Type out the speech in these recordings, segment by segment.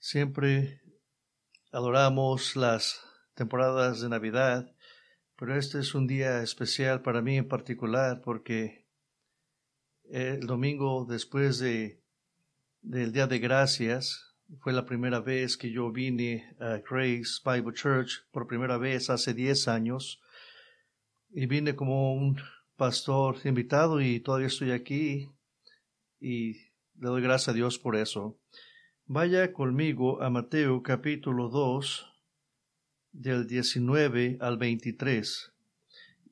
Siempre adoramos las temporadas de Navidad, pero este es un día especial para mí en particular porque el domingo después del Día de Gracias fue la primera vez que yo vine a Grace Bible Church por primera vez hace 10 años y vine como un pastor invitado y todavía estoy aquí y le doy gracias a Dios por eso. Vaya conmigo a Mateo capítulo 2, del 19 al 23.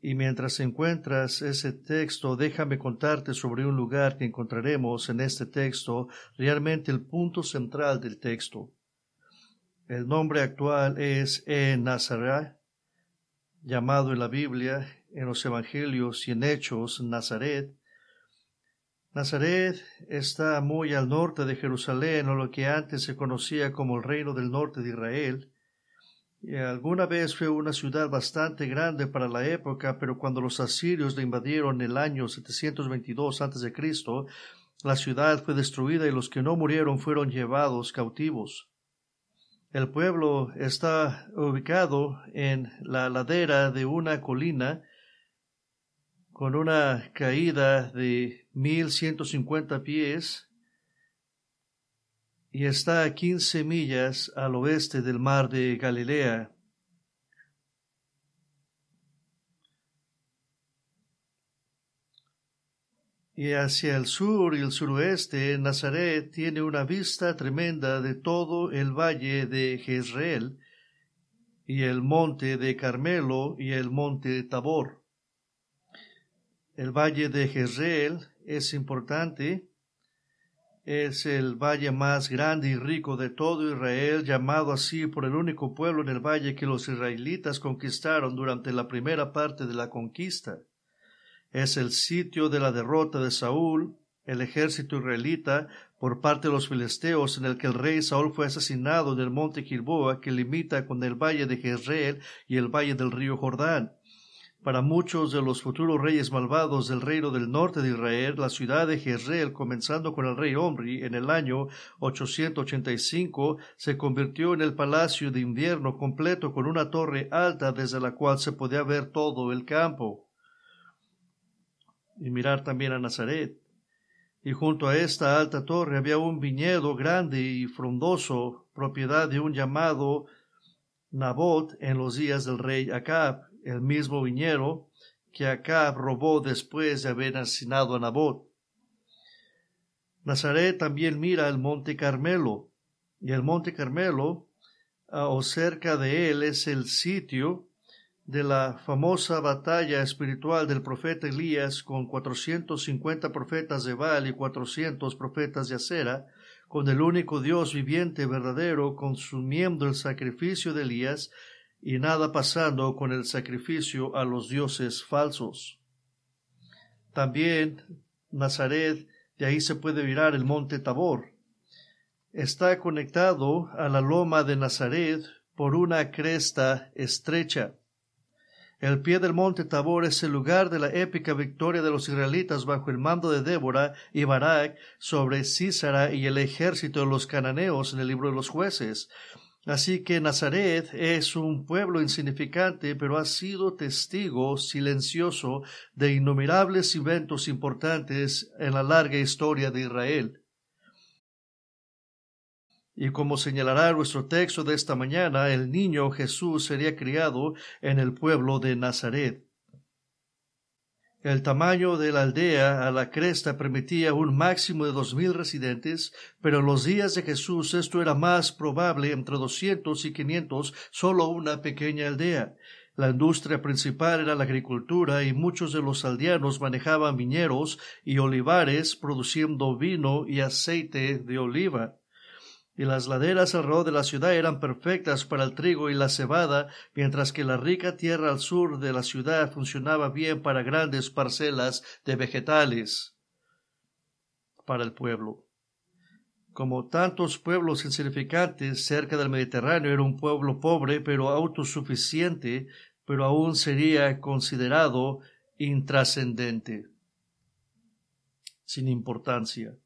Y mientras encuentras ese texto, déjame contarte sobre un lugar que encontraremos en este texto, realmente el punto central del texto. El nombre actual es Nazaret, llamado en la Biblia, en los Evangelios y en Hechos, Nazaret. Nazaret está muy al norte de Jerusalén, o lo que antes se conocía como el Reino del Norte de Israel. Y alguna vez fue una ciudad bastante grande para la época, pero cuando los asirios la invadieron en el año 722 a.C., la ciudad fue destruida y los que no murieron fueron llevados cautivos. El pueblo está ubicado en la ladera de una colina con una caída de 1150 pies y está a 15 millas al oeste del mar de Galilea. Y hacia el sur y el suroeste, Nazaret tiene una vista tremenda de todo el valle de Jezreel y el monte de Carmelo y el monte Tabor. El valle de Jezreel es importante, es el valle más grande y rico de todo Israel, llamado así por el único pueblo en el valle que los israelitas conquistaron durante la primera parte de la conquista. Es el sitio de la derrota de Saúl, el ejército israelita, por parte de los filisteos, en el que el rey Saúl fue asesinado en el monte Gilboa, que limita con el valle de Jezreel y el valle del río Jordán. Para muchos de los futuros reyes malvados del reino del norte de Israel, la ciudad de Jezreel, comenzando con el rey Omri en el año 885, se convirtió en el palacio de invierno completo con una torre alta desde la cual se podía ver todo el campo. Y mirar también a Nazaret. Y junto a esta alta torre había un viñedo grande y frondoso, propiedad de un llamado Nabot en los días del rey Acab, el mismo viñedo que Acab robó después de haber asesinado a Nabot. Nazaret también mira el monte Carmelo, y el monte Carmelo, o cerca de él, es el sitio de la famosa batalla espiritual del profeta Elías con 450 profetas de Baal y 400 profetas de Acera, con el único Dios viviente verdadero consumiendo el sacrificio de Elías y nada pasando con el sacrificio a los dioses falsos. También Nazaret, de ahí se puede mirar el monte Tabor. Está conectado a la loma de Nazaret por una cresta estrecha. El pie del monte Tabor es el lugar de la épica victoria de los israelitas bajo el mando de Débora y Barak sobre Sísara y el ejército de los cananeos en el libro de los Jueces. Así que Nazaret es un pueblo insignificante, pero ha sido testigo silencioso de innumerables eventos importantes en la larga historia de Israel. Y como señalará nuestro texto de esta mañana, el niño Jesús sería criado en el pueblo de Nazaret. El tamaño de la aldea a la cresta permitía un máximo de 2000 residentes, pero en los días de Jesús esto era más probable, entre 200 y 500, solo una pequeña aldea. La industria principal era la agricultura y muchos de los aldeanos manejaban viñedos y olivares produciendo vino y aceite de oliva. Y las laderas alrededor de la ciudad eran perfectas para el trigo y la cebada, mientras que la rica tierra al sur de la ciudad funcionaba bien para grandes parcelas de vegetales para el pueblo. Como tantos pueblos insignificantes cerca del Mediterráneo, era un pueblo pobre pero autosuficiente, pero aún sería considerado intrascendente, sin importancia.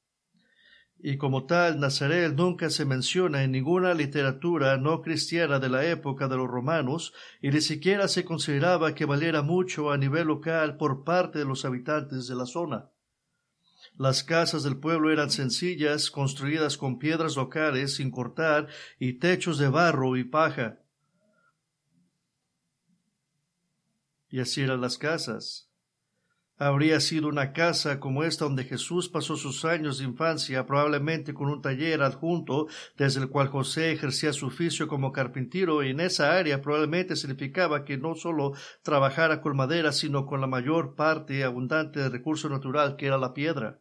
y como tal, Nazaret nunca se menciona en ninguna literatura no cristiana de la época de los romanos, y ni siquiera se consideraba que valiera mucho a nivel local por parte de los habitantes de la zona. Las casas del pueblo eran sencillas, construidas con piedras locales sin cortar y techos de barro y paja. Y así eran las casas. Habría sido una casa como esta donde Jesús pasó sus años de infancia, probablemente con un taller adjunto desde el cual José ejercía su oficio como carpintero, y en esa área probablemente significaba que no solo trabajara con madera, sino con la mayor parte abundante del recurso natural que era la piedra.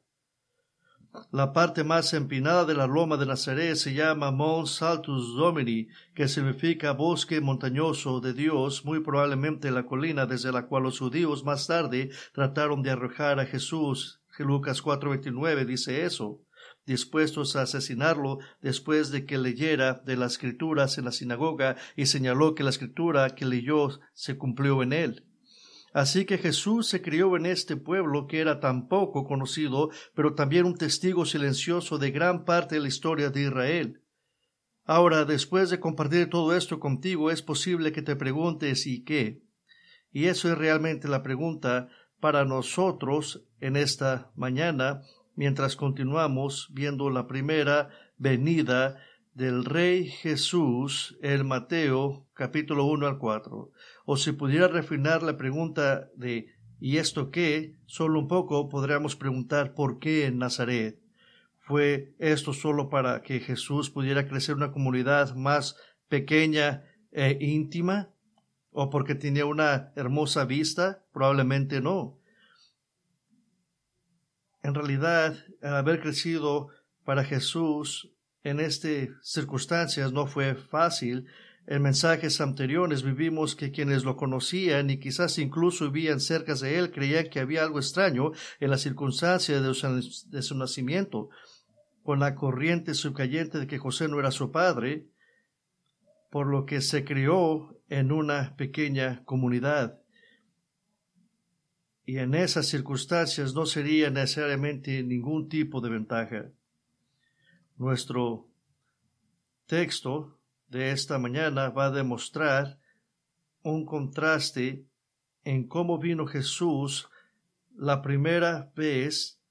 La parte más empinada de la loma de Nazaret se llama Mons Saltus Domini, que significa bosque montañoso de Dios, muy probablemente la colina desde la cual los judíos más tarde trataron de arrojar a Jesús. Lucas 4:29 dice eso, dispuestos a asesinarlo después de que leyera de las escrituras en la sinagoga y señaló que la escritura que leyó se cumplió en él. Así que Jesús se crió en este pueblo que era tan poco conocido, pero también un testigo silencioso de gran parte de la historia de Israel. Ahora, después de compartir todo esto contigo, es posible que te preguntes ¿y qué? Y eso es realmente la pregunta para nosotros en esta mañana, mientras continuamos viendo la primera venida del Rey Jesús en Mateo capítulo 1 al 4. O si pudiera refinar la pregunta de ¿y esto qué? Solo un poco podríamos preguntar ¿por qué en Nazaret? ¿Fue esto solo para que Jesús pudiera crecer una comunidad más pequeña e íntima? ¿O porque tenía una hermosa vista? Probablemente no. En realidad, al haber crecido para Jesús en estas circunstancias no fue fácil. En mensajes anteriores vivimos que quienes lo conocían y quizás incluso vivían cerca de él creían que había algo extraño en las circunstancias de su nacimiento, con la corriente subcayente de que José no era su padre, por lo que se crió en una pequeña comunidad. Y en esas circunstancias no sería necesariamente ningún tipo de ventaja. Nuestro texto de esta mañana va a demostrar un contraste en cómo vino Jesús la primera vez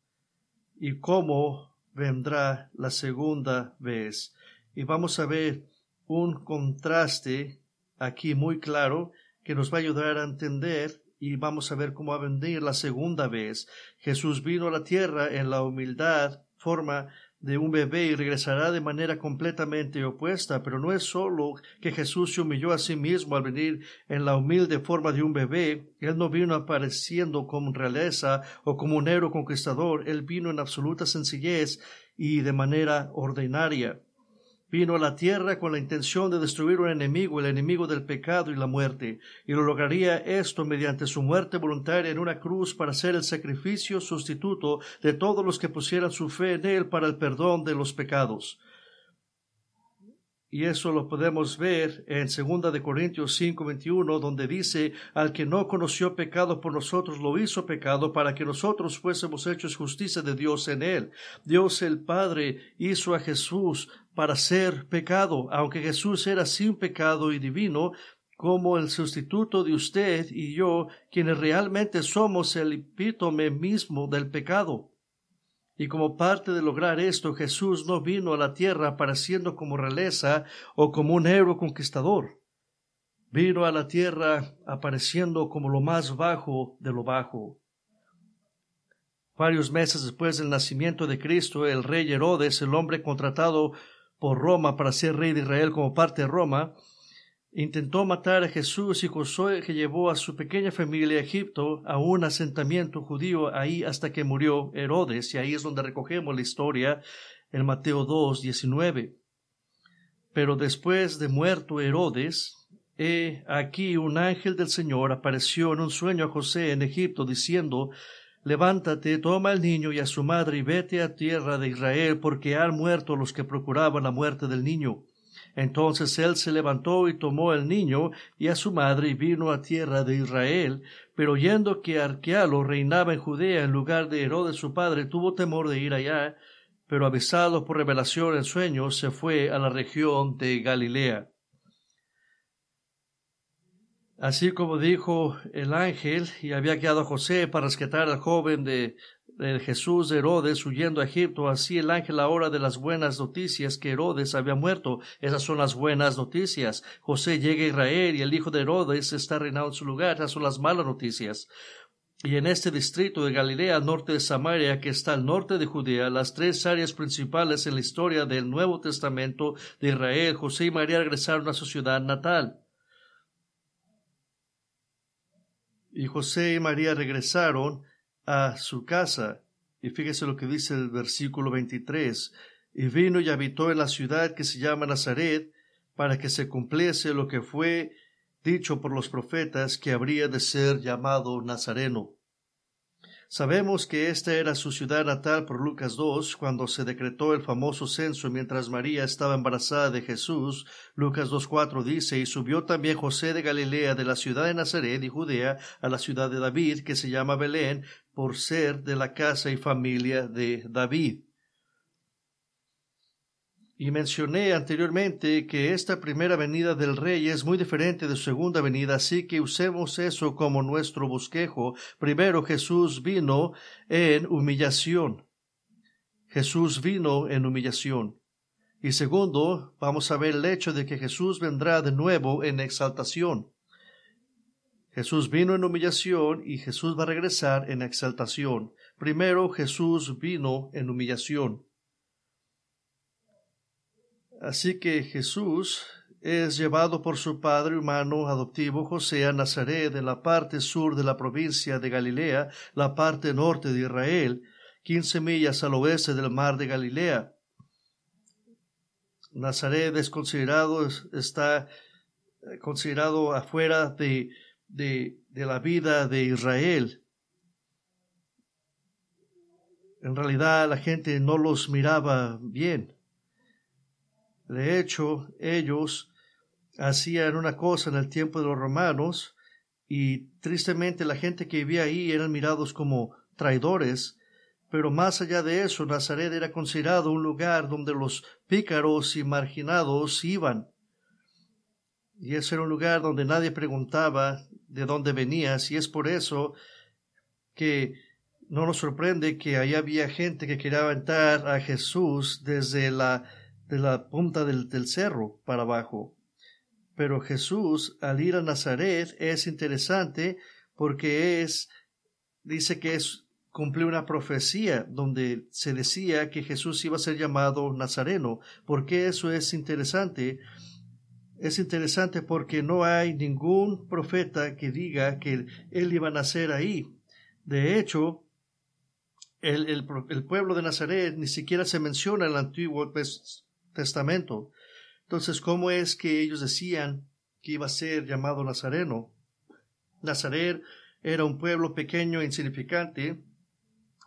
y cómo vendrá la segunda vez. Y vamos a ver un contraste aquí muy claro que nos va a ayudar a entender, y vamos a ver cómo va a venir la segunda vez. Jesús vino a la tierra en la humildad, forma de un bebé, y regresará de manera completamente opuesta. Pero no es solo que Jesús se humilló a sí mismo al venir en la humilde forma de un bebé. Él no vino apareciendo como realeza o como un héroe conquistador. Él vino en absoluta sencillez y de manera ordinaria. Vino a la tierra con la intención de destruir un enemigo, el enemigo del pecado y la muerte, y lo lograría esto mediante su muerte voluntaria en una cruz para ser el sacrificio sustituto de todos los que pusieran su fe en él para el perdón de los pecados. Y eso lo podemos ver en 2 Corintios 5:21, donde dice, al que no conoció pecado por nosotros lo hizo pecado para que nosotros fuésemos hechos justicia de Dios en él. Dios el Padre hizo a Jesús para ser pecado, aunque Jesús era sin pecado y divino, como el sustituto de usted y yo, quienes realmente somos el epítome mismo del pecado. Y como parte de lograr esto, Jesús no vino a la tierra apareciendo como realeza o como un héroe conquistador. Vino a la tierra apareciendo como lo más bajo de lo bajo. Varios meses después del nacimiento de Cristo, el rey Herodes, el hombre contratado por Roma para ser rey de Israel como parte de Roma, intentó matar a Jesús, y Josué que llevó a su pequeña familia a Egipto, a un asentamiento judío ahí hasta que murió Herodes, y ahí es donde recogemos la historia en Mateo 2:19. Pero después de muerto Herodes, aquí un ángel del Señor apareció en un sueño a José en Egipto, diciendo, levántate, toma al niño y a su madre y vete a tierra de Israel, porque han muerto los que procuraban la muerte del niño. Entonces él se levantó y tomó al niño y a su madre y vino a tierra de Israel. Pero oyendo que Arquelao reinaba en Judea en lugar de Herodes su padre, tuvo temor de ir allá. pero avisado por revelación en sueños, se fue a la región de Galilea. Así como dijo el ángel, y había guiado a José para rescatar al joven de Jesús de Herodes huyendo a Egipto, así el ángel ahora de las buenas noticias que Herodes había muerto. Esas son las buenas noticias. José llega a Israel y el hijo de Herodes está reinado en su lugar. Esas son las malas noticias. Y en este distrito de Galilea, al norte de Samaria, que está al norte de Judea, las tres áreas principales en la historia del Nuevo Testamento de Israel, José y María regresaron a su ciudad natal. Y José y María regresaron a su casa. Y fíjese lo que dice el versículo 23. Y vino y habitó en la ciudad que se llama Nazaret, para que se cumpliese lo que fue dicho por los profetas, que habría de ser llamado Nazareno. Sabemos que esta era su ciudad natal por Lucas 2, cuando se decretó el famoso censo mientras María estaba embarazada de Jesús. Lucas 2:4 dice, y subió también José de Galilea de la ciudad de Nazaret y Judea a la ciudad de David, que se llama Belén, por ser de la casa y familia de David. Y mencioné anteriormente que esta primera venida del rey es muy diferente de su segunda venida, así que usemos eso como nuestro bosquejo. Primero, Jesús vino en humillación. Jesús vino en humillación. Y segundo, vamos a ver el hecho de que Jesús vendrá de nuevo en exaltación. Jesús vino en humillación y Jesús va a regresar en exaltación. Primero, Jesús vino en humillación. Así que Jesús es llevado por su padre humano adoptivo José a Nazaret, de la parte sur de la provincia de Galilea, la parte norte de Israel, 15 millas al oeste del mar de Galilea. Nazaret está considerado afuera de la vida de Israel. En realidad la gente no los miraba bien. De hecho, ellos hacían una cosa en el tiempo de los romanos y tristemente la gente que vivía ahí eran mirados como traidores, pero más allá de eso, Nazaret era considerado un lugar donde los pícaros y marginados iban. Y ese era un lugar donde nadie preguntaba de dónde venías, y es por eso que no nos sorprende que ahí había gente que quería aventar a Jesús desde la punta del cerro para abajo. Pero Jesús, al ir a Nazaret, es interesante porque dice que cumplió una profecía donde se decía que Jesús iba a ser llamado Nazareno. ¿Por qué eso es interesante? Es interesante porque no hay ningún profeta que diga que él iba a nacer ahí. De hecho, el pueblo de Nazaret ni siquiera se menciona en el Antiguo Testamento. Entonces, ¿cómo es que ellos decían que iba a ser llamado Nazareno? Nazaret era un pueblo pequeño e insignificante,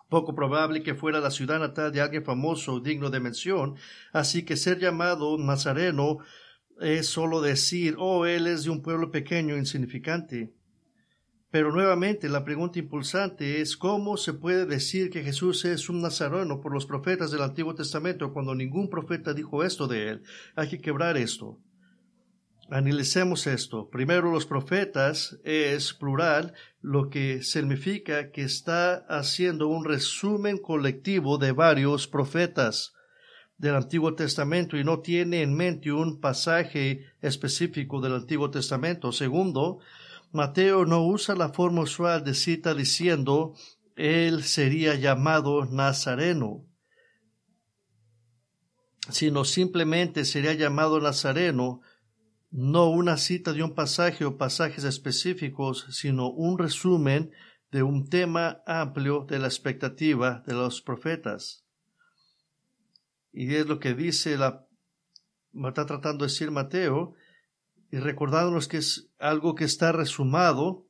poco probable que fuera la ciudad natal de alguien famoso o digno de mención, así que ser llamado Nazareno es solo decir, él es de un pueblo pequeño e insignificante. Pero nuevamente la pregunta impulsante es ¿cómo se puede decir que Jesús es un nazareno por los profetas del Antiguo Testamento cuando ningún profeta dijo esto de él? Hay que quebrar esto. Analicemos esto. Primero, los profetas es plural, lo que significa que está haciendo un resumen colectivo de varios profetas del Antiguo Testamento y no tiene en mente un pasaje específico del Antiguo Testamento. Segundo, Mateo no usa la forma usual de cita diciendo él sería llamado Nazareno, sino simplemente sería llamado Nazareno, no una cita de un pasaje o pasajes específicos, sino un resumen de un tema amplio de la expectativa de los profetas. Y es lo que está tratando de decir Mateo, y recordándonos que es algo que está resumado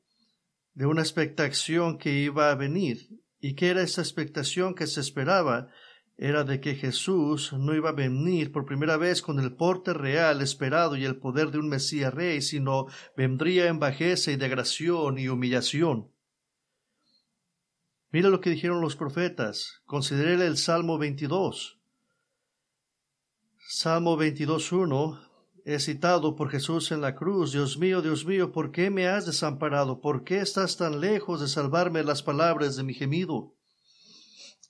de una expectación que iba a venir. ¿Y qué era esa expectación que se esperaba? Era de que Jesús no iba a venir por primera vez con el porte real esperado y el poder de un Mesías rey, sino vendría en bajeza y degradación y humillación. Mira lo que dijeron los profetas. Considere el Salmo 22. Salmo 22:1 es citado por Jesús en la cruz. Dios mío, ¿por qué me has desamparado? ¿Por qué estás tan lejos de salvarme? Las palabras de mi gemido.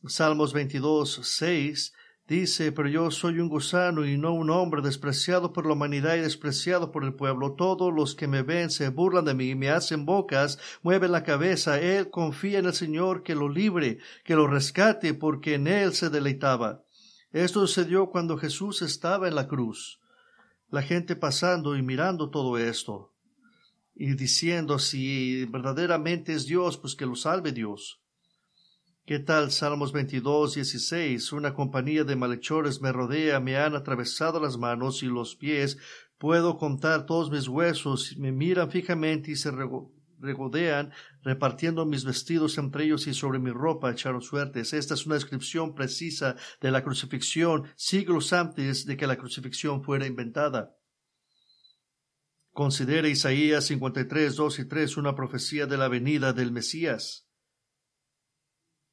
Salmos 22:6 dice: pero yo soy un gusano y no un hombre, despreciado por la humanidad y despreciado por el pueblo. Todos los que me ven se burlan de mí, me hacen bocas, mueven la cabeza. Él confía en el Señor que lo libre, que lo rescate, porque en él se deleitaba. Esto sucedió cuando Jesús estaba en la cruz. La gente pasando y mirando todo esto y diciendo: si verdaderamente es Dios, pues que lo salve Dios. ¿Qué tal Salmos 22:16? Una compañía de malhechores me rodea, me han atravesado las manos y los pies. Puedo contar todos mis huesos, me miran fijamente y se regodean, repartiendo mis vestidos entre ellos, y sobre mi ropa echaron suertes. Esta es una descripción precisa de la crucifixión, siglos antes de que la crucifixión fuera inventada. Considera Isaías 53:2 y 3, una profecía de la venida del Mesías.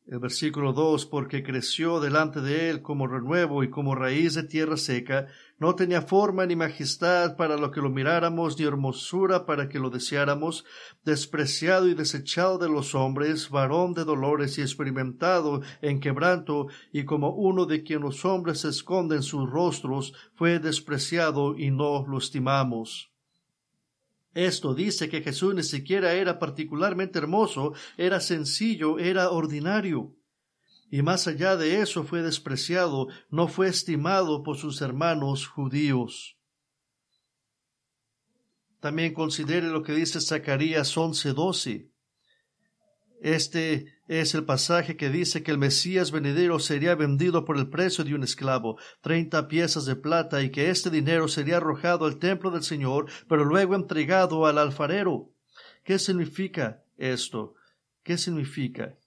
El versículo 2, porque creció delante de él como renuevo y como raíz de tierra seca, no tenía forma ni majestad para lo que lo miráramos, ni hermosura para que lo deseáramos, despreciado y desechado de los hombres, varón de dolores y experimentado en quebranto, y como uno de quien los hombres esconden sus rostros, fue despreciado y no lo estimamos. Esto dice que Jesús ni siquiera era particularmente hermoso, era sencillo, era ordinario. Y más allá de eso fue despreciado, no fue estimado por sus hermanos judíos. También considere lo que dice Zacarías 11:12. Este es el pasaje que dice que el Mesías venidero sería vendido por el precio de un esclavo, 30 piezas de plata, y que este dinero sería arrojado al templo del Señor, pero luego entregado al alfarero. ¿Qué significa esto? ¿Qué significa?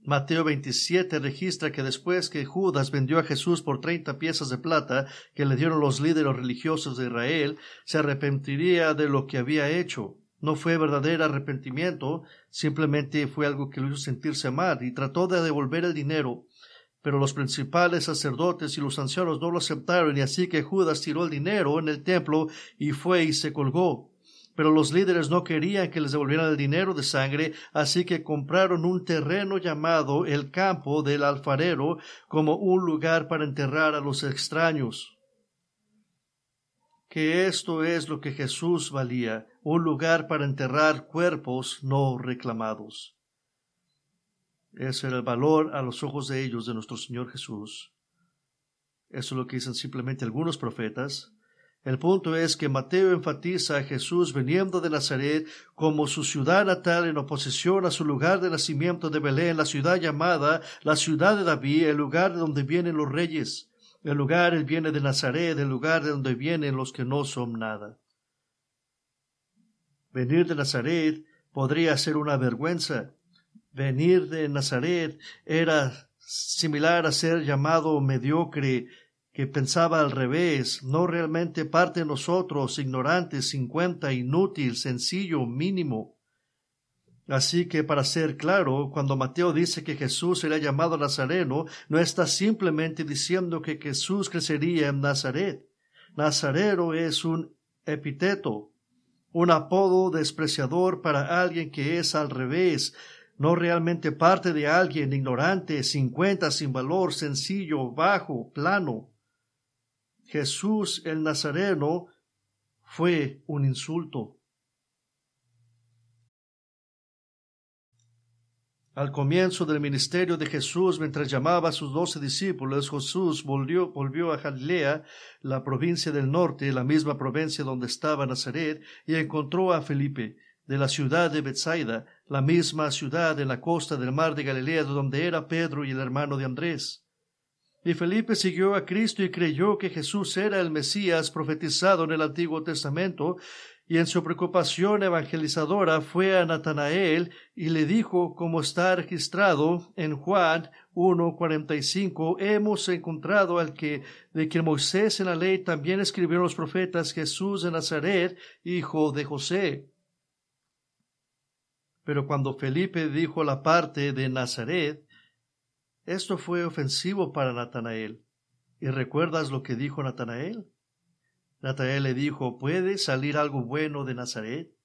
Mateo 27 registra que después que Judas vendió a Jesús por 30 piezas de plata que le dieron los líderes religiosos de Israel, se arrepentiría de lo que había hecho. No fue verdadero arrepentimiento, simplemente fue algo que lo hizo sentirse mal y trató de devolver el dinero. Pero los principales sacerdotes y los ancianos no lo aceptaron, y así que Judas tiró el dinero en el templo y fue y se colgó. Pero los líderes no querían que les devolvieran el dinero de sangre, así que compraron un terreno llamado el campo del alfarero como un lugar para enterrar a los extraños. Que esto es lo que Jesús valía, un lugar para enterrar cuerpos no reclamados. Ese era el valor a los ojos de ellos de nuestro Señor Jesús. Eso es lo que dicen simplemente algunos profetas. El punto es que Mateo enfatiza a Jesús viniendo de Nazaret como su ciudad natal en oposición a su lugar de nacimiento de Belén, la ciudad llamada la ciudad de David, el lugar de donde vienen los reyes. El lugar, él viene de Nazaret, el lugar de donde vienen los que no son nada. Venir de Nazaret podría ser una vergüenza. Venir de Nazaret era similar a ser llamado mediocre, que pensaba al revés, no realmente parte de nosotros, ignorantes, 50, inútil, sencillo, mínimo. Así que, para ser claro, cuando Mateo dice que Jesús será llamado Nazareno, no está simplemente diciendo que Jesús crecería en Nazaret. Nazareno es un epíteto, un apodo despreciador para alguien que es al revés, no realmente parte de alguien ignorante, 50, sin valor, sencillo, bajo, plano. Jesús el Nazareno fue un insulto. Al comienzo del ministerio de Jesús, mientras llamaba a sus 12 discípulos, Jesús volvió a Galilea, la provincia del norte, la misma provincia donde estaba Nazaret, y encontró a Felipe, de la ciudad de Betsaida, la misma ciudad en la costa del mar de Galilea, donde era Pedro y el hermano de Andrés. Y Felipe siguió a Cristo y creyó que Jesús era el Mesías profetizado en el Antiguo Testamento, y en su preocupación evangelizadora fue a Natanael y le dijo, como está registrado en Juan 1:45, hemos encontrado al que de quien Moisés en la ley también escribieron los profetas, Jesús de Nazaret, hijo de José. Pero cuando Felipe dijo la parte de Nazaret, esto fue ofensivo para Natanael. ¿Y recuerdas lo que dijo Natanael? Natanael le dijo, ¿puede salir algo bueno de Nazaret?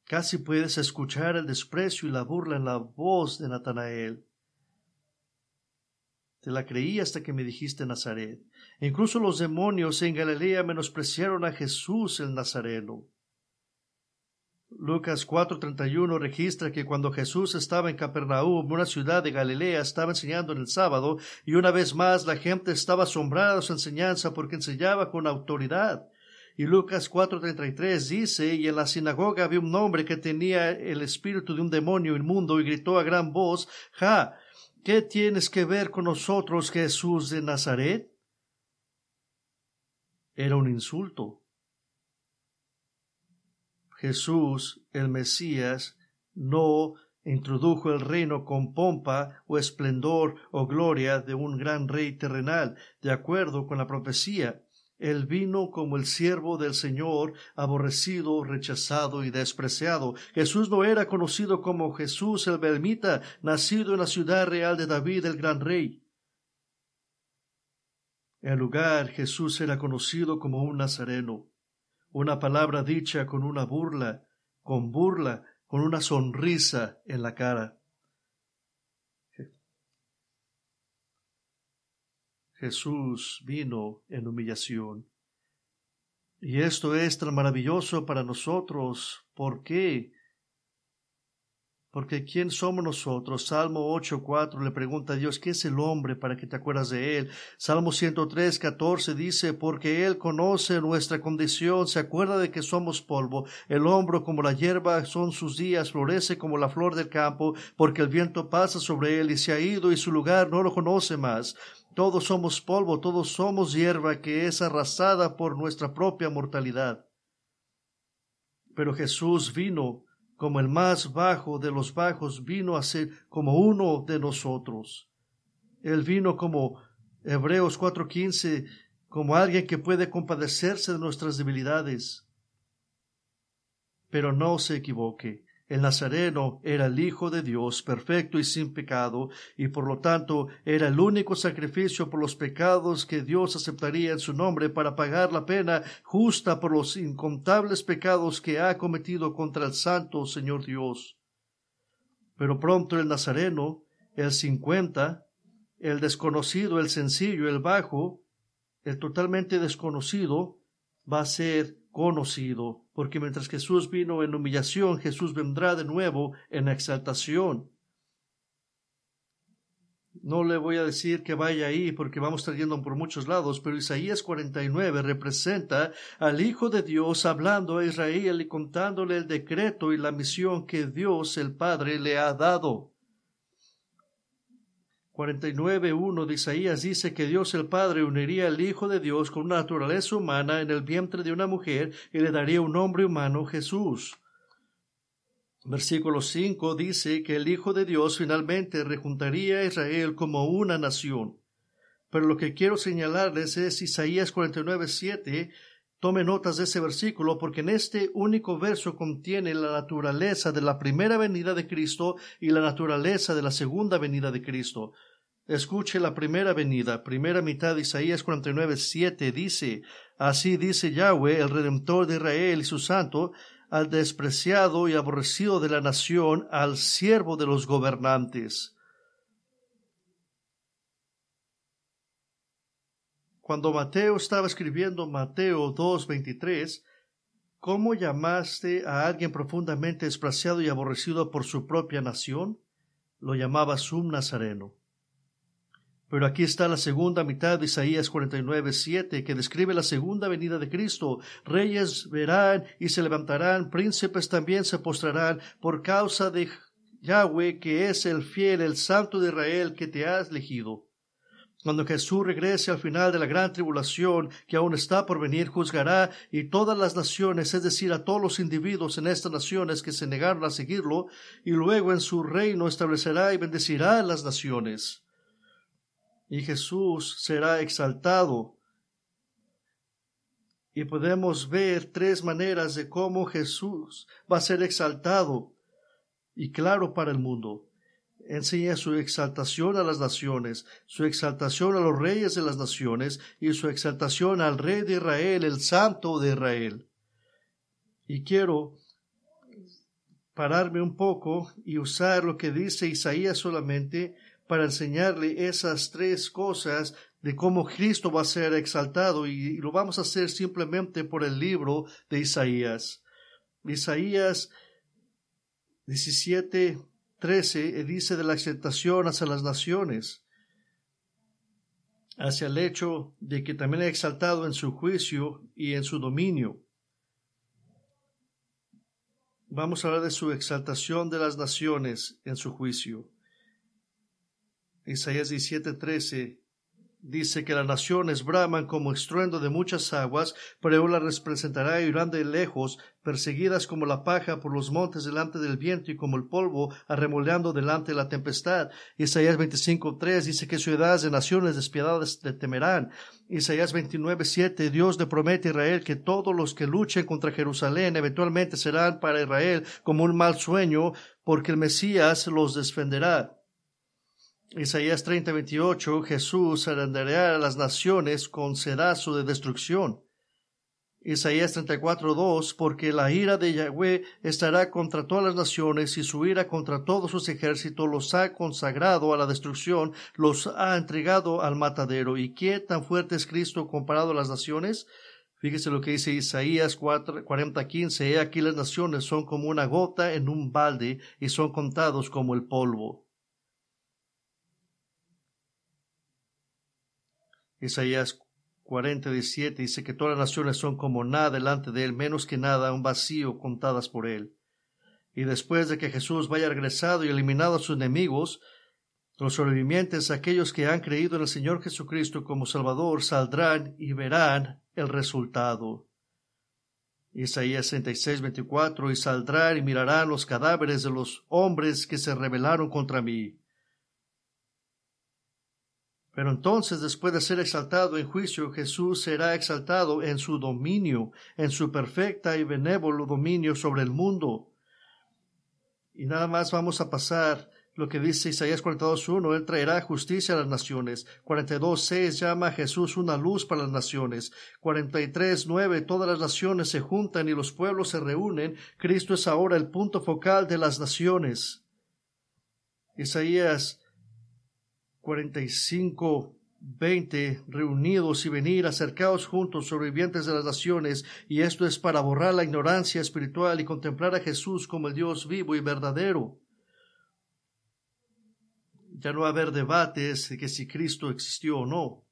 Casi puedes escuchar el desprecio y la burla en la voz de Natanael. Te la creí hasta que me dijiste Nazaret. Incluso los demonios en Galilea menospreciaron a Jesús el Nazareno. Lucas 4:31 registra que cuando Jesús estaba en Capernaum, una ciudad de Galilea, estaba enseñando en el sábado, y una vez más la gente estaba asombrada de su enseñanza porque enseñaba con autoridad. Y Lucas 4:33 dice, y en la sinagoga había un hombre que tenía el espíritu de un demonio inmundo y gritó a gran voz, ¡Ja! ¿Qué tienes que ver con nosotros, Jesús de Nazaret? Era un insulto. Jesús, el Mesías, no introdujo el reino con pompa o esplendor o gloria de un gran rey terrenal. De acuerdo con la profecía, Él vino como el siervo del Señor, aborrecido, rechazado y despreciado. Jesús no era conocido como Jesús el Belmita, nacido en la ciudad real de David, el gran rey. En lugar, Jesús era conocido como un nazareno. Una palabra dicha con una burla, con una sonrisa en la cara. Jesús vino en humillación. Y esto es tan maravilloso para nosotros. ¿Por qué? Porque ¿quién somos nosotros? Salmo 8:4 le pregunta a Dios, ¿qué es el hombre para que te acuerdas de él? Salmo 103:14 dice, porque él conoce nuestra condición, se acuerda de que somos polvo. El hombro como la hierba son sus días, florece como la flor del campo, porque el viento pasa sobre él y se ha ido y su lugar no lo conoce más. Todos somos polvo, todos somos hierba que es arrasada por nuestra propia mortalidad. Pero Jesús vino como el más bajo de los bajos, vino a ser como uno de nosotros. Él vino como Hebreos 4:15, como alguien que puede compadecerse de nuestras debilidades. Pero no se equivoque. El Nazareno era el Hijo de Dios, perfecto y sin pecado, y por lo tanto era el único sacrificio por los pecados que Dios aceptaría en su nombre para pagar la pena justa por los incontables pecados que ha cometido contra el Santo Señor Dios. Pero pronto el Nazareno, el 50, el desconocido, el sencillo, el bajo, el totalmente desconocido, va a ser conocido, porque mientras Jesús vino en humillación, Jesús vendrá de nuevo en exaltación. No le voy a decir que vaya ahí porque vamos trayendo por muchos lados, pero Isaías 49 representa al Hijo de Dios hablando a Israel y contándole el decreto y la misión que Dios el Padre le ha dado. 49:1 de Isaías dice que Dios el Padre uniría al Hijo de Dios con una naturaleza humana en el vientre de una mujer y le daría un nombre humano, Jesús. Versículo 5 dice que el Hijo de Dios finalmente rejuntaría a Israel como una nación. Pero lo que quiero señalarles es Isaías 49:7. Tome notas de ese versículo porque en este único verso contiene la naturaleza de la primera venida de Cristo y la naturaleza de la segunda venida de Cristo. Escuche la primera venida, primera mitad de Isaías 49:7 dice, así dice Yahweh, el Redentor de Israel y su Santo, al despreciado y aborrecido de la nación, al siervo de los gobernantes. Cuando Mateo estaba escribiendo Mateo 2:23, ¿cómo llamaste a alguien profundamente despreciado y aborrecido por su propia nación? Lo llamabas un nazareno. Pero aquí está la segunda mitad de Isaías 49:7, que describe la segunda venida de Cristo. Reyes verán y se levantarán, príncipes también se postrarán por causa de Yahweh, que es el fiel, el Santo de Israel, que te ha elegido. Cuando Jesús regrese al final de la gran tribulación que aún está por venir, juzgará y todas las naciones, es decir, a todos los individuos en estas naciones que se negaron a seguirlo, y luego en su reino establecerá y bendecirá a las naciones. Y Jesús será exaltado. Y podemos ver tres maneras de cómo Jesús va a ser exaltado y claro para el mundo. enseña su exaltación a las naciones, su exaltación a los reyes de las naciones y su exaltación al Rey de Israel, el Santo de Israel. Y quiero pararme un poco y usar lo que dice Isaías solamente para enseñarle esas tres cosas de cómo Cristo va a ser exaltado, y lo vamos a hacer simplemente por el libro de Isaías. Isaías 17:13 dice de la exaltación hacia las naciones, hacia el hecho de que también es exaltado en su juicio y en su dominio. Vamos a hablar de su exaltación de las naciones en su juicio. Isaías 17:13 dice que las naciones braman como estruendo de muchas aguas, pero él las representará y irán de lejos, perseguidas como la paja por los montes delante del viento y como el polvo arremoleando delante de la tempestad. Isaías 25:3 dice que ciudades de naciones despiadadas le temerán. Isaías 29:7 Dios le promete a Israel que todos los que luchen contra Jerusalén eventualmente serán para Israel como un mal sueño, porque el Mesías los defenderá. Isaías 30:28 Jesús arrendará a las naciones con sedazo de destrucción. Isaías 34:2 porque la ira de Yahweh estará contra todas las naciones y su ira contra todos sus ejércitos los ha consagrado a la destrucción, los ha entregado al matadero. ¿Y qué tan fuerte es Cristo comparado a las naciones? Fíjese lo que dice Isaías 40:15 he aquí las naciones son como una gota en un balde y son contados como el polvo. Isaías 40:17 dice que todas las naciones son como nada delante de él, menos que nada, un vacío contadas por él. Y después de que Jesús vaya regresado y eliminado a sus enemigos, los sobrevivientes, aquellos que han creído en el Señor Jesucristo como Salvador, saldrán y verán el resultado. Isaías 66:24 y saldrán y mirarán los cadáveres de los hombres que se rebelaron contra mí. Pero entonces, después de ser exaltado en juicio, Jesús será exaltado en su dominio, en su perfecta y benévolo dominio sobre el mundo. Y nada más vamos a pasar lo que dice Isaías 42:1, Él traerá justicia a las naciones. 42:6 llama a Jesús una luz para las naciones. 43:9 todas las naciones se juntan y los pueblos se reúnen. Cristo es ahora el punto focal de las naciones. Isaías 45:20 reunidos y venir, acercaos juntos, sobrevivientes de las naciones, y esto es para borrar la ignorancia espiritual y contemplar a Jesús como el Dios vivo y verdadero. Ya no va a haber debates de que si Cristo existió o no.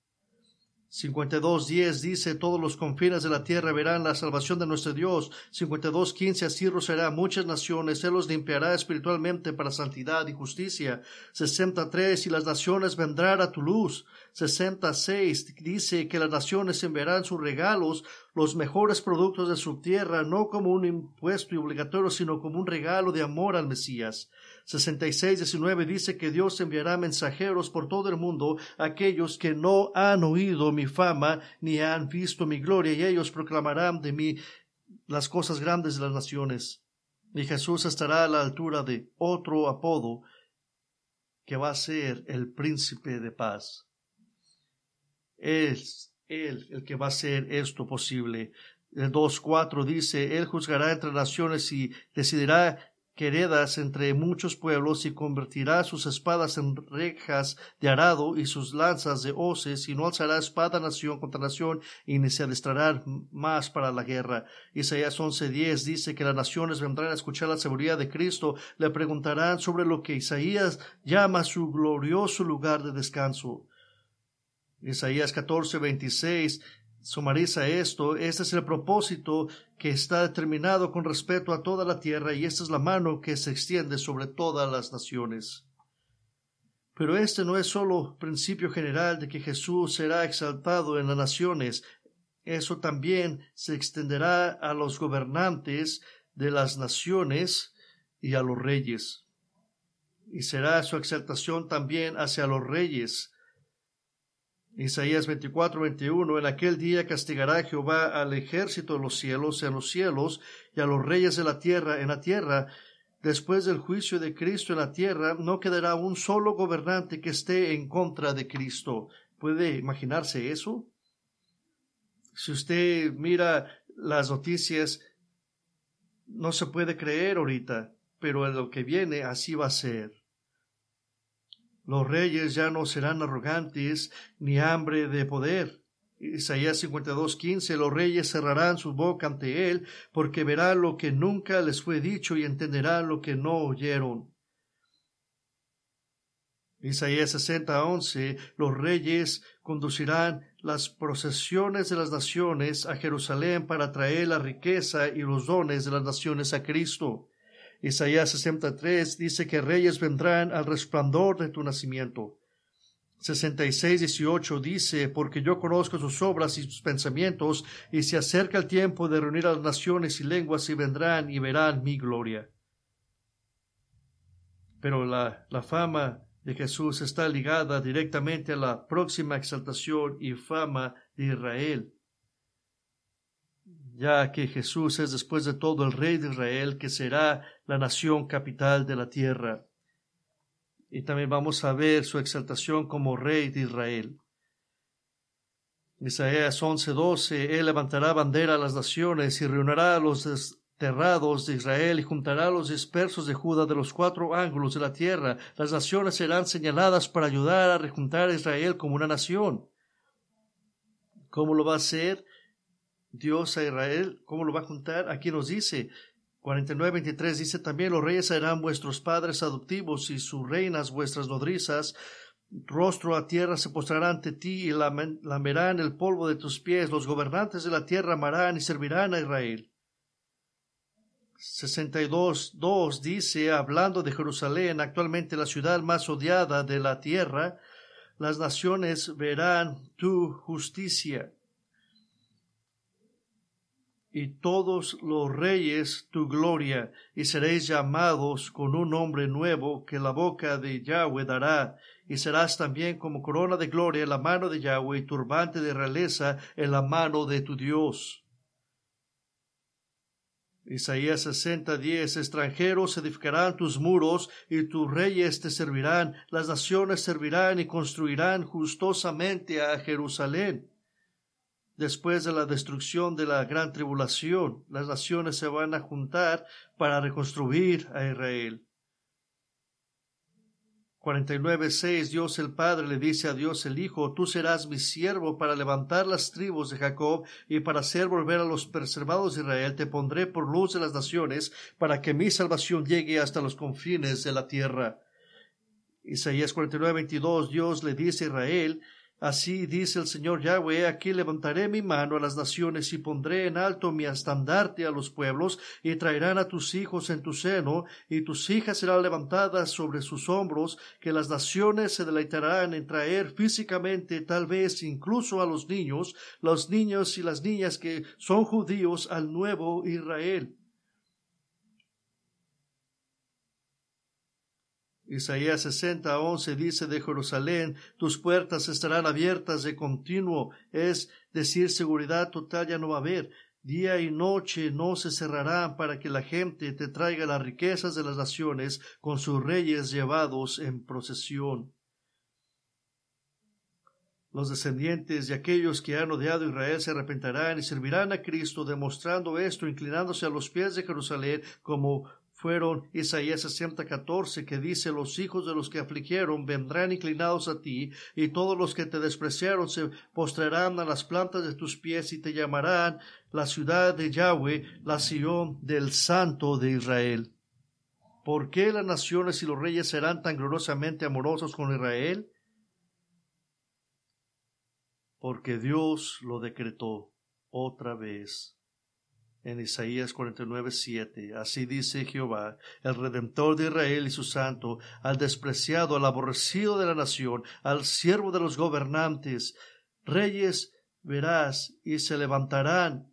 52:10 dice, todos los confines de la tierra verán la salvación de nuestro Dios. 52:15 así rociará muchas naciones, Él los limpiará espiritualmente para santidad y justicia. 63 y las naciones vendrán a tu luz. 66 dice que las naciones enviarán sus regalos, los mejores productos de su tierra, no como un impuesto obligatorio, sino como un regalo de amor al Mesías. 66:19 dice que Dios enviará mensajeros por todo el mundo, aquellos que no han oído mi fama ni han visto mi gloria, y ellos proclamarán de mí las cosas grandes de las naciones. Y Jesús estará a la altura de otro apodo que va a ser el príncipe de paz. Es Él el que va a hacer esto posible. El 2:4 dice, Él juzgará entre naciones y decidirá queredas entre muchos pueblos y convertirá sus espadas en rejas de arado y sus lanzas de hoces, y no alzará espada nación contra nación y ni se adestrará más para la guerra. Isaías 11:10 dice que las naciones vendrán a escuchar la sabiduría de Cristo, le preguntarán sobre lo que Isaías llama su glorioso lugar de descanso. Isaías 14:26 sumariza esto. Este es el propósito que está determinado con respecto a toda la tierra, y esta es la mano que se extiende sobre todas las naciones. Pero este no es solo principio general de que Jesús será exaltado en las naciones. Eso también se extenderá a los gobernantes de las naciones y a los reyes. Y será su exaltación también hacia los reyes. Isaías 24:21 en aquel día castigará Jehová al ejército de los cielos en los cielos y a los reyes de la tierra en la tierra. Después del juicio de Cristo en la tierra, no quedará un solo gobernante que esté en contra de Cristo. ¿Puede imaginarse eso? Si usted mira las noticias, no se puede creer ahorita, pero en lo que viene así va a ser. Los reyes ya no serán arrogantes ni hambre de poder. Isaías 52:15, los reyes cerrarán su boca ante él, porque verán lo que nunca les fue dicho y entenderán lo que no oyeron. Isaías 60:11, los reyes conducirán las procesiones de las naciones a Jerusalén para traer la riqueza y los dones de las naciones a Cristo. Isaías 63 dice que reyes vendrán al resplandor de tu nacimiento. 66:18 dice, porque yo conozco sus obras y sus pensamientos, y se acerca el tiempo de reunir a las naciones y lenguas, y vendrán y verán mi gloria. Pero la fama de Jesús está ligada directamente a la próxima exaltación y fama de Israel, ya que Jesús es después de todo el rey de Israel, que será la nación capital de la tierra. Y también vamos a ver su exaltación como rey de Israel. Isaías 11:12, él levantará bandera a las naciones y reunirá a los desterrados de Israel y juntará a los dispersos de Judá de los 4 ángulos de la tierra. Las naciones serán señaladas para ayudar a rejuntar a Israel como una nación. ¿Cómo lo va a hacer Dios a Israel? ¿Cómo lo va a juntar? Aquí nos dice 49:23, dice también, los reyes serán vuestros padres adoptivos y sus reinas vuestras nodrizas. Rostro a tierra se postrarán ante ti y lamerán el polvo de tus pies. Los gobernantes de la tierra amarán y servirán a Israel. 62:2 dice, hablando de Jerusalén, actualmente la ciudad más odiada de la tierra, las naciones verán tu justicia y todos los reyes tu gloria, y seréis llamados con un nombre nuevo que la boca de Yahweh dará, y serás también como corona de gloria en la mano de Yahweh y turbante de realeza en la mano de tu Dios. Isaías 60:10, extranjeros edificarán tus muros y tus reyes te servirán, las naciones servirán y construirán gustosamente a Jerusalén. Después de la destrucción de la gran tribulación, las naciones se van a juntar para reconstruir a Israel. 49:6, Dios el Padre le dice a Dios el Hijo, tú serás mi siervo para levantar las tribus de Jacob y para hacer volver a los preservados de Israel. Te pondré por luz de las naciones para que mi salvación llegue hasta los confines de la tierra. Isaías 49:22, Dios le dice a Israel, así dice el Señor Yahweh, aquí levantaré mi mano a las naciones y pondré en alto mi estandarte a los pueblos, y traerán a tus hijos en tu seno, y tus hijas serán levantadas sobre sus hombros, que las naciones se deleitarán en traer físicamente, tal vez incluso a los niños y las niñas que son judíos al nuevo Israel. Isaías 60:11 dice de Jerusalén, tus puertas estarán abiertas de continuo, es decir, seguridad total ya no va a haber. Día y noche no se cerrarán para que la gente te traiga las riquezas de las naciones con sus reyes llevados en procesión. Los descendientes de aquellos que han odiado a Israel se arrepentirán y servirán a Cristo, demostrando esto, inclinándose a los pies de Jerusalén, como fueron Isaías 60:14, que dice, los hijos de los que afligieron vendrán inclinados a ti, y todos los que te despreciaron se postrarán a las plantas de tus pies, y te llamarán la ciudad de Yahweh, la Sión del Santo de Israel. ¿Por qué las naciones y los reyes serán tan gloriosamente amorosos con Israel? Porque Dios lo decretó otra vez. En Isaías 49:7, así dice Jehová, el Redentor de Israel y su Santo, al despreciado, al aborrecido de la nación, al siervo de los gobernantes, reyes verás y se levantarán,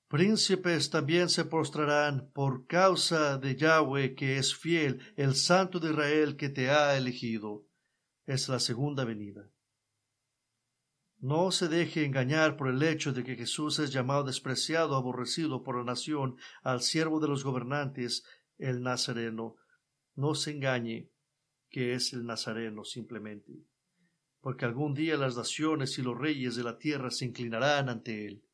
príncipes también se postrarán por causa de Yahweh que es fiel, el Santo de Israel que te ha elegido. Es la segunda venida. No se deje engañar por el hecho de que Jesús es llamado despreciado, aborrecido por la nación, al siervo de los gobernantes. el Nazareno. No se engañe que es el Nazareno simplemente, porque algún día las naciones y los reyes de la tierra se inclinarán ante él.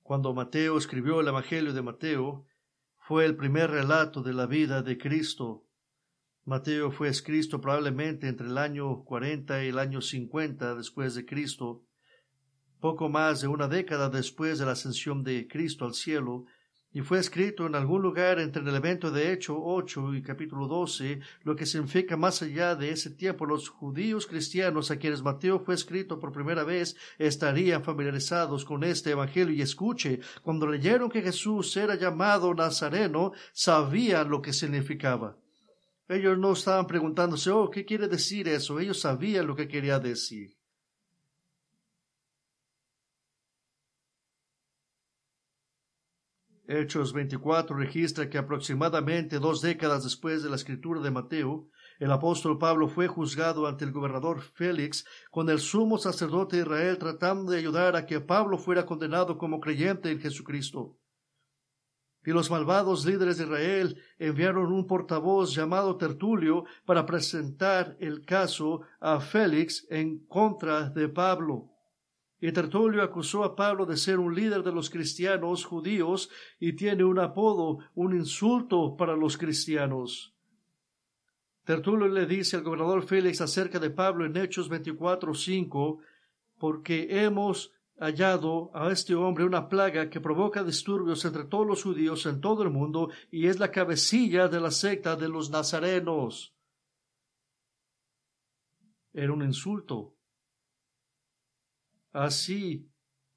Cuando Mateo escribió el Evangelio de Mateo, fue el primer relato de la vida de Cristo. Mateo fue escrito probablemente entre el año 40 y el año 50 después de Cristo, poco más de una década después de la ascensión de Cristo al cielo, y fue escrito en algún lugar entre el evento de Hechos 8 y capítulo 12, lo que significa más allá de ese tiempo. Los judíos cristianos a quienes Mateo fue escrito por primera vez estarían familiarizados con este evangelio. Y escuche, cuando leyeron que Jesús era llamado Nazareno, sabían lo que significaba. Ellos no estaban preguntándose, ¿qué quiere decir eso? Ellos sabían lo que quería decir. Hechos 24 registra que aproximadamente 2 décadas después de la escritura de Mateo, el apóstol Pablo fue juzgado ante el gobernador Félix, con el sumo sacerdote de Israel tratando de ayudar a que Pablo fuera condenado como creyente en Jesucristo. Y los malvados líderes de Israel enviaron un portavoz llamado Tertulio para presentar el caso a Félix en contra de Pablo. Y Tertulio acusó a Pablo de ser un líder de los cristianos judíos y tiene un apodo, un insulto para los cristianos. Tertulio le dice al gobernador Félix acerca de Pablo en Hechos 24:5, porque hemos hallado a este hombre una plaga que provoca disturbios entre todos los judíos en todo el mundo y es la cabecilla de la secta de los nazarenos. Era un insulto. Así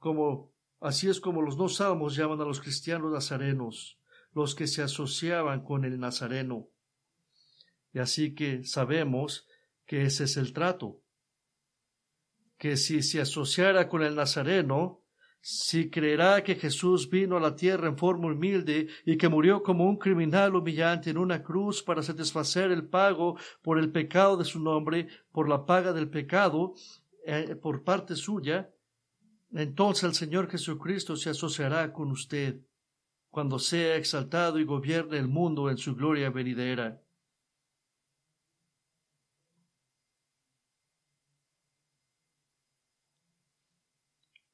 es como los no salmos llaman a los cristianos nazarenos, los que se asociaban con el nazareno. Y así que sabemos que ese es el trato, que si se asociara con el nazareno, si creerá que Jesús vino a la tierra en forma humilde y que murió como un criminal humillante en una cruz para satisfacer el pago por el pecado de su nombre, por la paga del pecado, por parte suya, entonces el Señor Jesucristo se asociará con usted cuando sea exaltado y gobierne el mundo en su gloria venidera.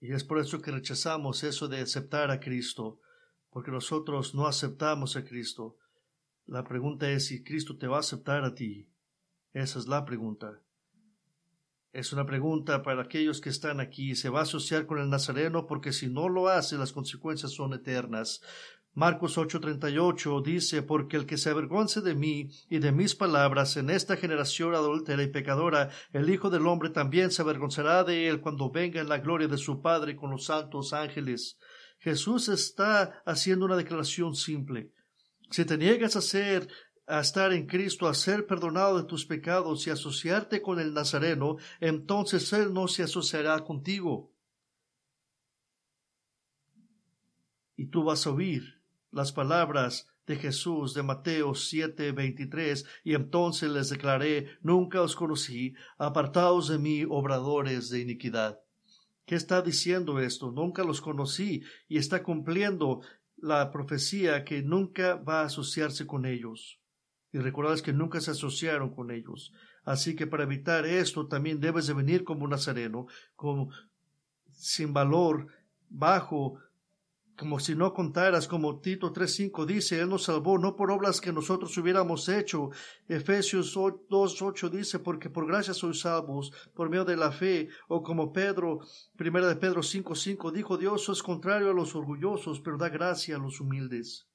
Y es por eso que rechazamos eso de aceptar a Cristo, porque nosotros no aceptamos a Cristo. La pregunta es si Cristo te va a aceptar a ti. Esa es la pregunta. Es una pregunta para aquellos que están aquí. ¿Se va a asociar con el Nazareno? Porque si no lo hace, las consecuencias son eternas. Marcos 8:38 dice, porque el que se avergonce de mí y de mis palabras en esta generación adúltera y pecadora, el Hijo del Hombre también se avergonzará de él cuando venga en la gloria de su Padre con los santos ángeles. Jesús está haciendo una declaración simple. Si te niegas a estar en Cristo, a ser perdonado de tus pecados y asociarte con el Nazareno, entonces Él no se asociará contigo. Y tú vas a oír las palabras de Jesús de Mateo 7:23, y entonces les declaré, nunca os conocí, apartaos de mí, obradores de iniquidad. ¿Qué está diciendo esto? Nunca los conocí, y está cumpliendo la profecía que nunca va a asociarse con ellos. Y recordarás que nunca se asociaron con ellos. Así que para evitar esto también debes de venir como un nazareno, sin valor, bajo, como si no contaras, como Tito 3:5 dice, Él nos salvó no por obras que nosotros hubiéramos hecho. Efesios 2:8 dice, porque por gracia sois salvos, por medio de la fe, o como Primera de Pedro 5:5 dijo, Dios es contrario a los orgullosos, pero da gracia a los humildes.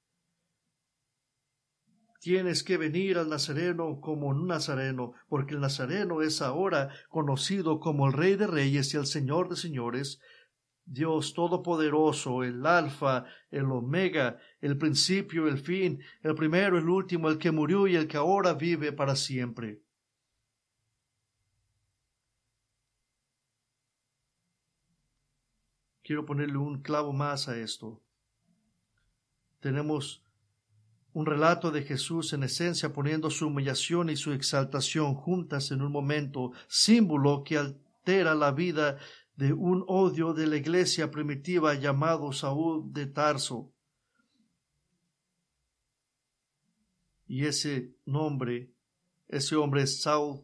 Tienes que venir al Nazareno como un nazareno, porque el Nazareno es ahora conocido como el Rey de Reyes y el Señor de Señores, Dios Todopoderoso, el Alfa, el Omega, el principio, el fin, el primero, el último, el que murió y el que ahora vive para siempre. Quiero ponerle un clavo más a esto. Tenemos un relato de Jesús en esencia poniendo su humillación y su exaltación juntas en un momento, símbolo que altera la vida de un odio de la iglesia primitiva llamado Saúl de Tarso. y ese hombre es Saúl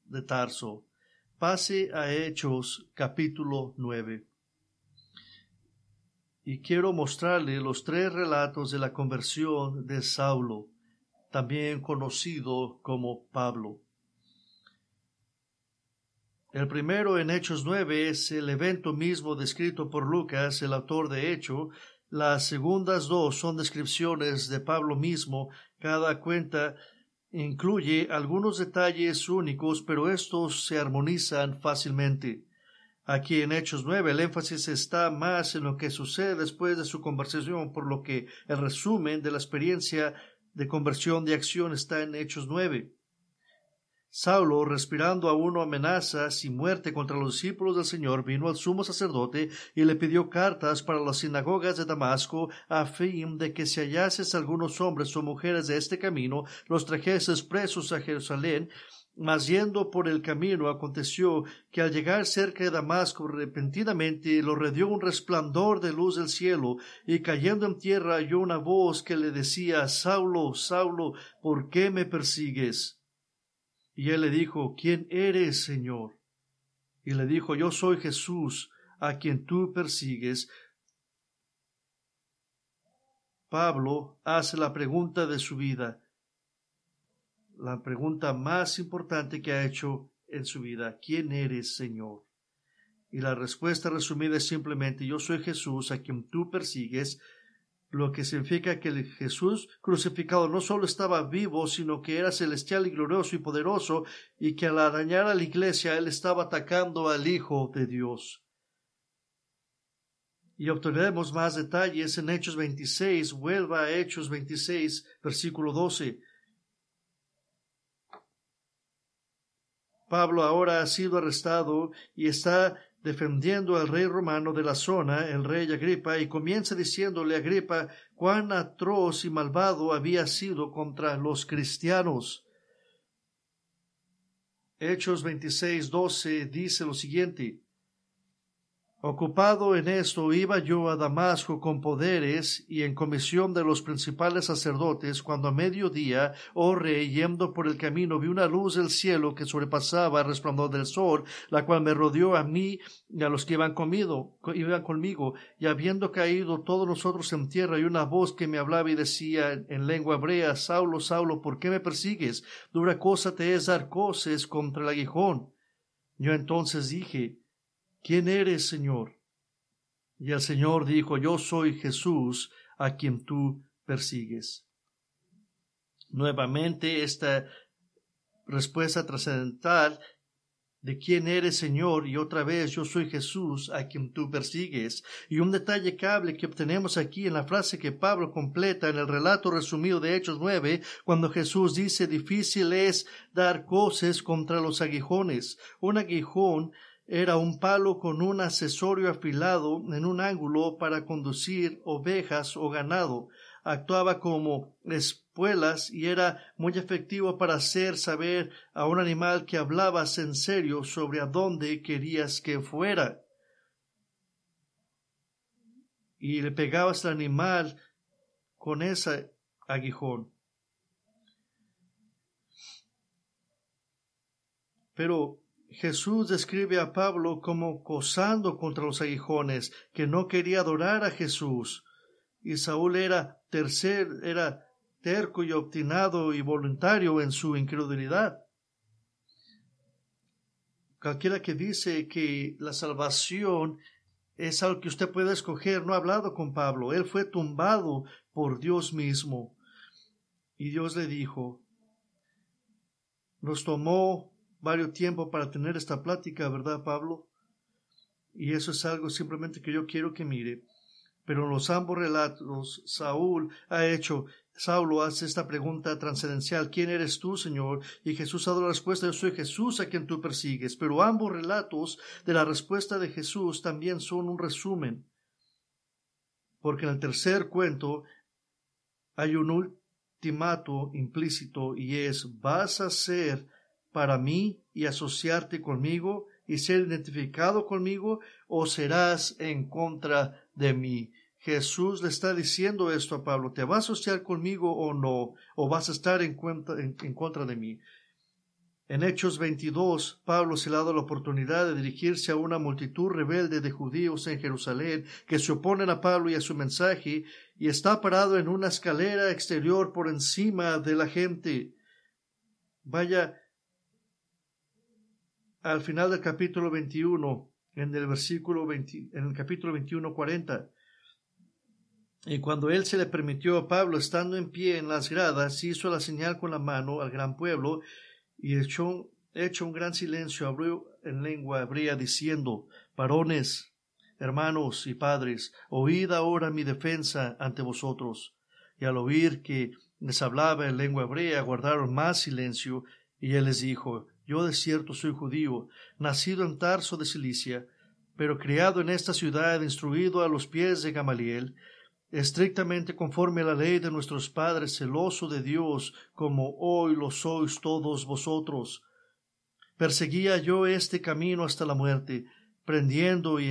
de Tarso. Pase a Hechos capítulo 9. Y quiero mostrarle los 3 relatos de la conversión de Saulo, también conocido como Pablo. El primero, en Hechos 9, es el evento mismo descrito por Lucas, el autor de Hecho. Las segundas 2 son descripciones de Pablo mismo. Cada cuenta incluye algunos detalles únicos, pero estos se armonizan fácilmente. Aquí en Hechos 9 el énfasis está más en lo que sucede después de su conversión, por lo que el resumen de la experiencia de conversión de acción está en Hechos 9. Saulo, respirando aún amenazas y muerte contra los discípulos del Señor, vino al sumo sacerdote y le pidió cartas para las sinagogas de Damasco, a fin de que si hallases algunos hombres o mujeres de este camino, los trajeses presos a Jerusalén. Mas yendo por el camino, aconteció que al llegar cerca de Damasco, repentinamente lo rodeó un resplandor de luz del cielo, y cayendo en tierra oyó una voz que le decía: Saulo, Saulo, ¿por qué me persigues? Y él le dijo: ¿Quién eres, Señor? Y le dijo: Yo soy Jesús, a quien tú persigues. Pablo hace la pregunta de su vida, la pregunta más importante que ha hecho en su vida: ¿quién eres, Señor? Y la respuesta resumida es simplemente: yo soy Jesús, a quien tú persigues, lo que significa que el Jesús crucificado no solo estaba vivo, sino que era celestial y glorioso y poderoso, y que al arañar a la iglesia él estaba atacando al Hijo de Dios. Y obtendremos más detalles en Hechos 26. Vuelva a Hechos 26, versículo 12. Pablo ahora ha sido arrestado y está defendiendo al rey romano de la zona, el rey Agripa, y comienza diciéndole a Agripa cuán atroz y malvado había sido contra los cristianos. Hechos 26:12 dice lo siguiente: ocupado en esto, iba yo a Damasco con poderes y en comisión de los principales sacerdotes, cuando a mediodía, oh rey, yendo por el camino, vi una luz del cielo que sobrepasaba el resplandor del sol, la cual me rodeó a mí y a los que iban conmigo, y habiendo caído todos nosotros en tierra, y una voz que me hablaba y decía en lengua hebrea: Saulo, Saulo, ¿por qué me persigues? Dura cosa te es dar coces contra el aguijón. Yo entonces dije: ¿quién eres, Señor? Y el Señor dijo: yo soy Jesús, a quien tú persigues. Nuevamente esta respuesta trascendental de quién eres, Señor, y otra vez: yo soy Jesús, a quien tú persigues. Y un detalle clave que obtenemos aquí en la frase que Pablo completa en el relato resumido de Hechos 9, cuando Jesús dice: difícil es dar coces contra los aguijones. Un aguijón era un palo con un accesorio afilado en un ángulo para conducir ovejas o ganado. Actuaba como espuelas y era muy efectivo para hacer saber a un animal que hablabas en serio sobre a dónde querías que fuera. Y le pegabas al animal con ese aguijón. Pero Jesús describe a Pablo como cosando contra los aguijones, que no quería adorar a Jesús. Y Saúl era terco y obstinado y voluntario en su incredulidad. Cualquiera que dice que la salvación es algo que usted puede escoger no ha hablado con Pablo. Él fue tumbado por Dios mismo. Y Dios le dijo: nos tomó varios tiempo para tener esta plática, ¿verdad, Pablo? Y eso es algo simplemente que yo quiero que mire. Pero en los ambos relatos, Saulo hace esta pregunta trascendental: ¿quién eres tú, Señor? Y Jesús ha dado la respuesta: yo soy Jesús, a quien tú persigues. Pero ambos relatos de la respuesta de Jesús también son un resumen. Porque en el tercer cuento hay un ultimato implícito, y es: ¿vas a ser para mí y asociarte conmigo y ser identificado conmigo, o serás en contra de mí? Jesús le está diciendo esto a Pablo: ¿te vas a asociar conmigo o no? ¿O vas a estar en contra de mí? En Hechos 22, Pablo se le ha dado la oportunidad de dirigirse a una multitud rebelde de judíos en Jerusalén que se oponen a Pablo y a su mensaje, y está parado en una escalera exterior por encima de la gente. Vaya al final del capítulo 21, en el capítulo 21, 40. Y cuando él se le permitió a Pablo, estando en pie en las gradas, hizo la señal con la mano al gran pueblo, y hecho un gran silencio, habló en lengua hebrea, diciendo: varones, hermanos y padres, oíd ahora mi defensa ante vosotros. Y al oír que les hablaba en lengua hebrea, guardaron más silencio. Y él les dijo: yo de cierto soy judío, nacido en Tarso de Cilicia, pero criado en esta ciudad, instruido a los pies de Gamaliel, estrictamente conforme a la ley de nuestros padres, celoso de Dios, como hoy lo sois todos vosotros. Perseguía yo este camino hasta la muerte, prendiendo y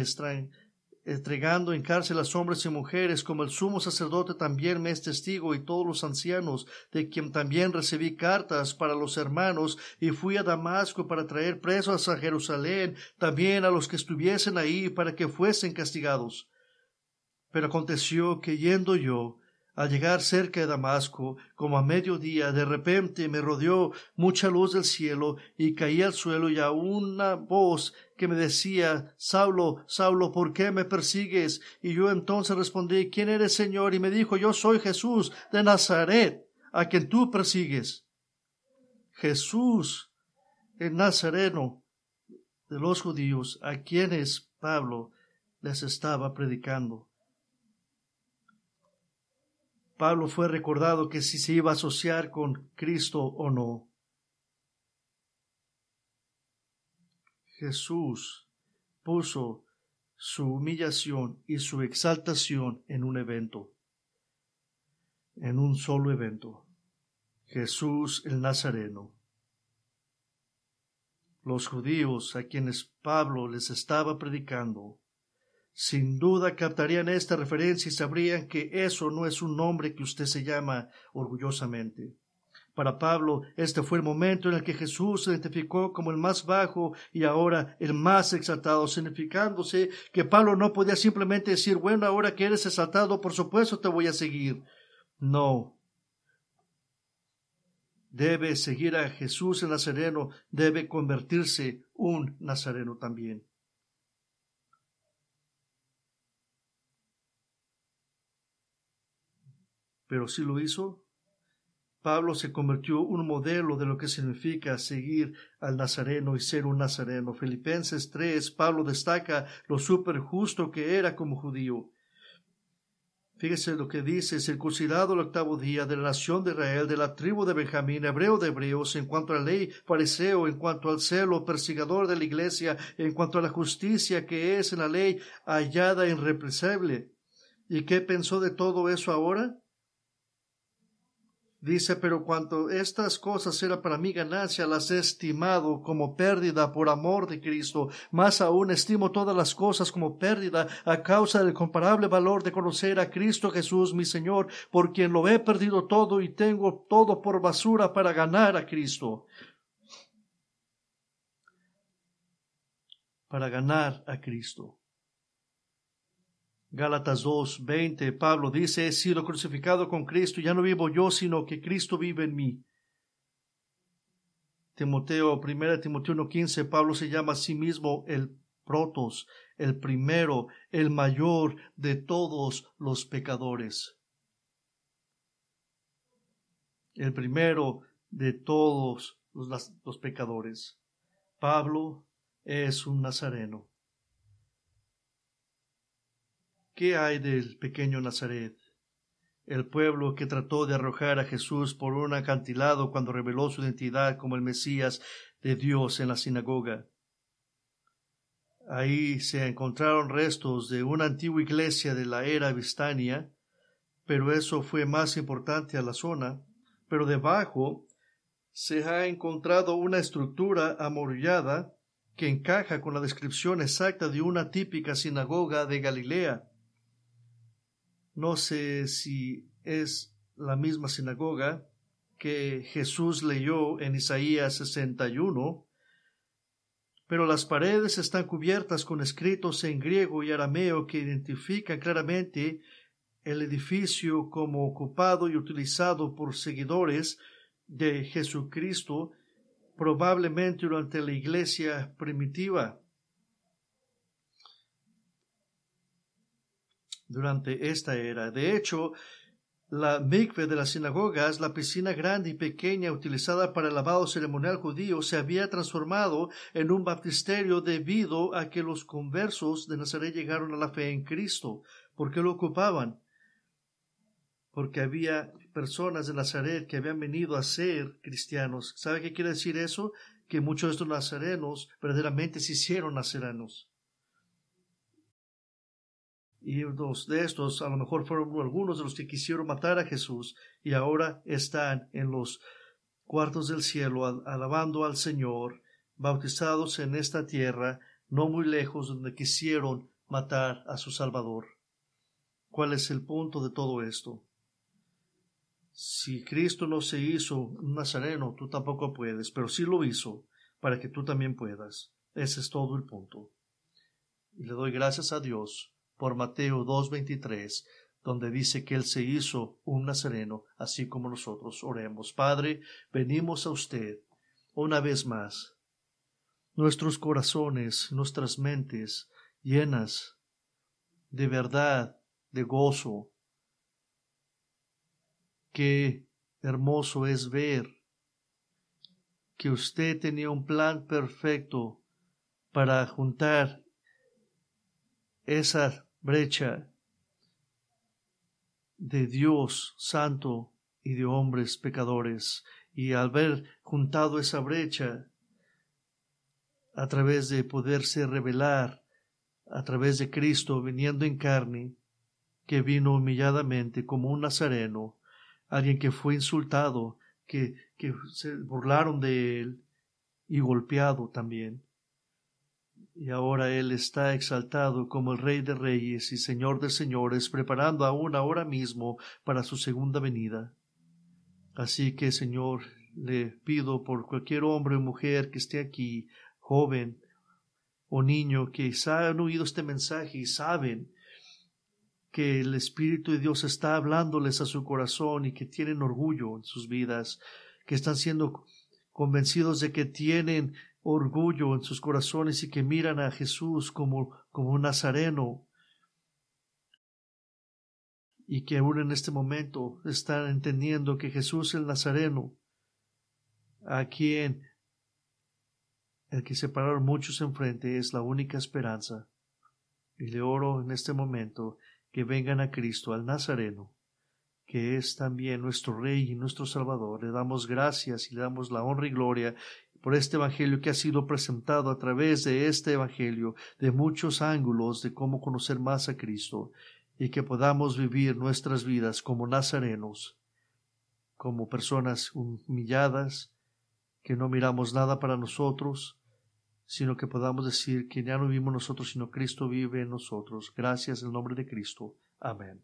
entregando en cárcel a hombres y mujeres, como el sumo sacerdote también me es testigo, y todos los ancianos, de quien también recibí cartas para los hermanos, y fui a Damasco para traer presos a Jerusalén, también a los que estuviesen ahí, para que fuesen castigados. Pero aconteció que, yendo yo, al llegar cerca de Damasco, como a mediodía, de repente me rodeó mucha luz del cielo, y caí al suelo, y a una voz que me decía: Saulo, Saulo, ¿por qué me persigues? Y yo entonces respondí: ¿quién eres, Señor? Y me dijo: yo soy Jesús de Nazaret, a quien tú persigues. Jesús, el Nazareno de los judíos, a quienes Pablo les estaba predicando. Pablo fue recordado que si se iba a asociar con Cristo o no. Jesús puso su humillación y su exaltación en un evento, en un solo evento: Jesús el Nazareno. Los judíos a quienes Pablo les estaba predicando, sin duda captarían esta referencia y sabrían que eso no es un nombre que usted se llama orgullosamente. Para Pablo, este fue el momento en el que Jesús se identificó como el más bajo y ahora el más exaltado, significándose que Pablo no podía simplemente decir: bueno, ahora que eres exaltado, por supuesto te voy a seguir. No. Debe seguir a Jesús el Nazareno, debe convertirse un nazareno también. Pero sí lo hizo. Pablo se convirtió en un modelo de lo que significa seguir al Nazareno y ser un nazareno. Filipenses 3, Pablo destaca lo súper justo que era como judío. Fíjese lo que dice: circuncidado el 8º día, de la nación de Israel, de la tribu de Benjamín, hebreo de hebreos, en cuanto a la ley, fariseo, en cuanto al celo, perseguidor de la iglesia, en cuanto a la justicia que es en la ley, hallada irrepresible. ¿Y qué pensó de todo eso ahora? Dice: pero cuanto estas cosas eran para mí ganancia, las he estimado como pérdida por amor de Cristo. Más aún estimo todas las cosas como pérdida a causa del incomparable valor de conocer a Cristo Jesús mi Señor, por quien lo he perdido todo y tengo todo por basura para ganar a Cristo. Para ganar a Cristo. Gálatas 2:20, Pablo dice: he sido crucificado con Cristo, ya no vivo yo, sino que Cristo vive en mí. 1 Timoteo 1:15, Pablo se llama a sí mismo el protos, el primero, el mayor de todos los pecadores. El primero de todos los pecadores. Pablo es un nazareno. ¿Qué hay del pequeño Nazaret? El pueblo que trató de arrojar a Jesús por un acantilado cuando reveló su identidad como el Mesías de Dios en la sinagoga. Ahí se encontraron restos de una antigua iglesia de la era Vistania, pero eso fue más importante a la zona. Pero debajo se ha encontrado una estructura amurallada que encaja con la descripción exacta de una típica sinagoga de Galilea. No sé si es la misma sinagoga que Jesús leyó en Isaías 61, pero las paredes están cubiertas con escritos en griego y arameo que identifican claramente el edificio como ocupado y utilizado por seguidores de Jesucristo, probablemente durante la iglesia primitiva. Durante esta era. De hecho, la mikve de la sinagoga, la piscina grande y pequeña utilizada para el lavado ceremonial judío, se había transformado en un baptisterio debido a que los conversos de Nazaret llegaron a la fe en Cristo. ¿Por qué lo ocupaban? Porque había personas de Nazaret que habían venido a ser cristianos. ¿Sabe qué quiere decir eso? Que muchos de estos nazarenos verdaderamente se hicieron nazarenos. Y dos de estos a lo mejor fueron algunos de los que quisieron matar a Jesús y ahora están en los cuartos del cielo alabando al Señor, bautizados en esta tierra, no muy lejos donde quisieron matar a su Salvador. ¿Cuál es el punto de todo esto? Si Cristo no se hizo un nazareno, tú tampoco puedes, pero sí lo hizo para que tú también puedas. Ese es todo el punto. Y le doy gracias a Dios por Mateo 2:23, donde dice que Él se hizo un nazareno, así como nosotros. Oremos. Padre, venimos a usted una vez más. Nuestros corazones, nuestras mentes llenas de verdad, de gozo. Qué hermoso es ver que usted tenía un plan perfecto para juntar esa brecha de Dios santo y de hombres pecadores, y al haber juntado esa brecha a través de poderse revelar a través de Cristo viniendo en carne, que vino humilladamente como un nazareno, alguien que fue insultado, que se burlaron de él y golpeado también. Y ahora Él está exaltado como el Rey de Reyes y Señor de Señores, preparando aún ahora mismo para su segunda venida. Así que, Señor, le pido por cualquier hombre o mujer que esté aquí, joven o niño, que han oído este mensaje y saben que el Espíritu de Dios está hablándoles a su corazón y que tienen orgullo en sus vidas, que están siendo convencidos de que tienen orgullo en sus corazones y que miran a Jesús como un nazareno, y que aún en este momento están entendiendo que Jesús el Nazareno, a quien el que separaron muchos enfrente, es la única esperanza. Y le oro en este momento que vengan a Cristo, al Nazareno, que es también nuestro Rey y nuestro Salvador. Le damos gracias y le damos la honra y gloria por este Evangelio que ha sido presentado a través de este Evangelio, de muchos ángulos de cómo conocer más a Cristo, y que podamos vivir nuestras vidas como nazarenos, como personas humilladas, que no miramos nada para nosotros, sino que podamos decir que ya no vivimos nosotros, sino Cristo vive en nosotros. Gracias en el nombre de Cristo. Amén.